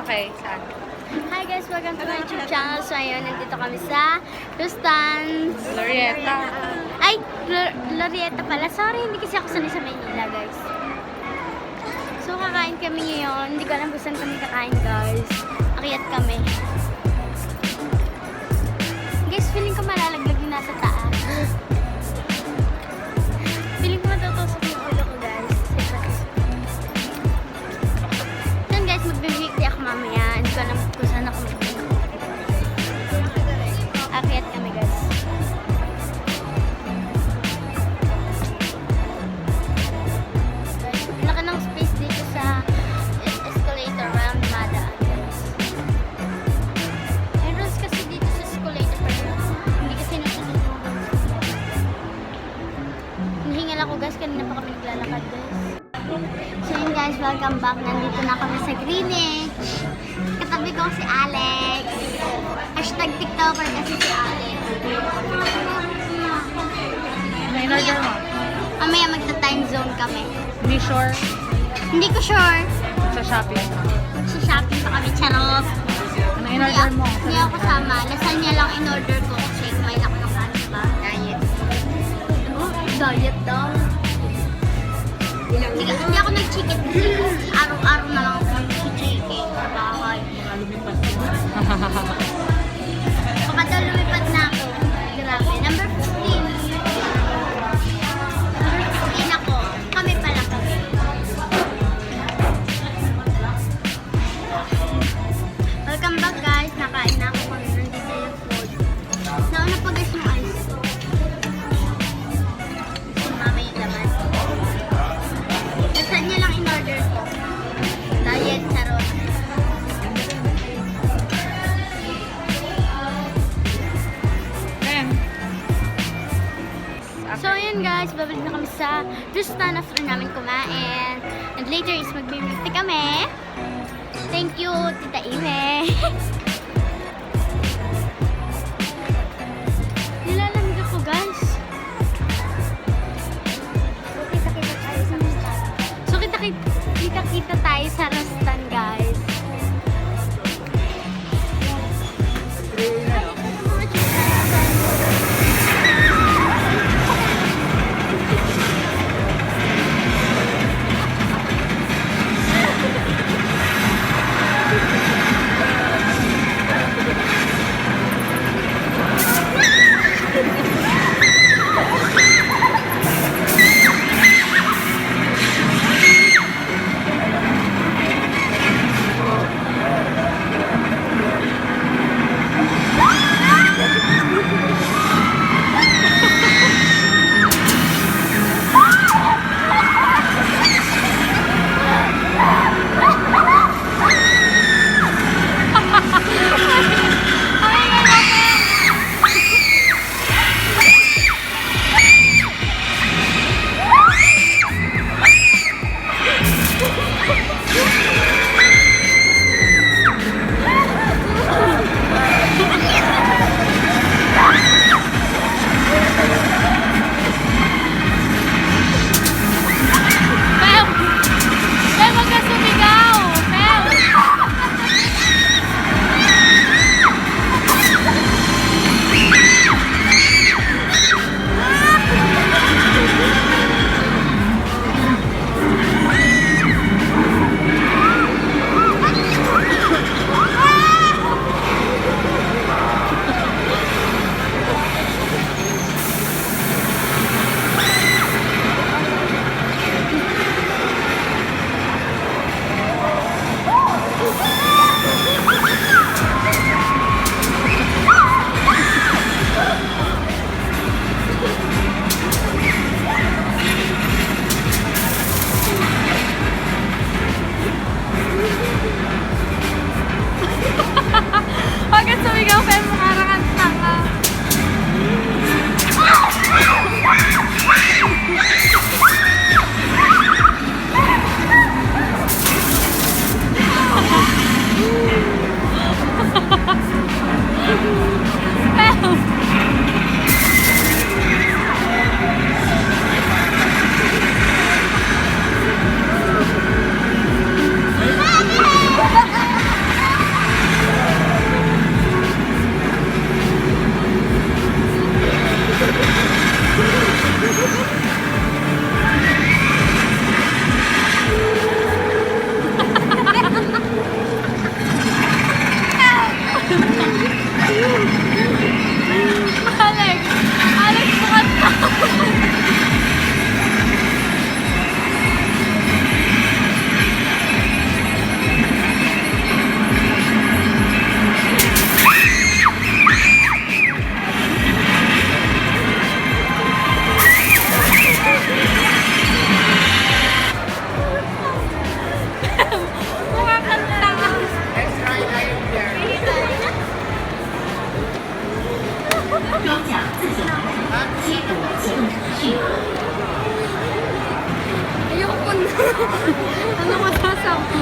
Okay, saan? Hi guys, welcome to my YouTube channel. So ayun, nandito kami sa Rustans. Glorieta. Ay, Glorieta pala. Sorry, hindi kasi ako sanay sa Maynila, guys. So kakain kami ngayon. Hindi ko alam kung saan kami kakain, guys. Akyat kami. Guys, feeling ko malalaglag yung nasa taas. Feeling ko matutusok yung ulo ko, guys. Then guys, mag-weekday ako mamaya. Hindi ko alam kung saan ako mag-weekday. Akyat kami, guys. Laki ng space dito sa escalator around Madaan, guys. May rules kasi dito sa escalator pero hindi kasi nasunod yung rules. Nahingal ako, guys. Kanina pa kami naglalakad, guys. So yun, guys, welcome back. Nandito na kami sa Greenwich. Katabi ko si Alex. Hashtag TikToker kasi si Alex. Ano in-order mo? Mamaya magta-time zone kami. Hindi sure. Hindi ko sure. Sa Shopee. Sa Shopee pa kami, charot. Ano in-order mo? Hindi ako kasama. Lasagna lang in-order ko kasi kumain ako ng kanin ba? Diet. Oh, diet daw. Hindi ako nag-chicken kasi araw-araw na lang ako nag-chicken sa bahay. Baka daw lumipad na ako. Grabe. Number 15. Number 15 ako. Kami pala kami. Welcome back, guys. Nakain na ako kung nandito yung food. Nauna pa, guys, yung ice. Mama yung laman. Lasagna lang in-order ko. Diet, charot. Then, So, yun guys, babalik na kami sa Rustan after namin kumain. And later is mag-meet kami. Thank you, Tita Ime. Nilalamig ako, guys. So, kita-kita tayo sa Rustan, guys. Ano masasabi?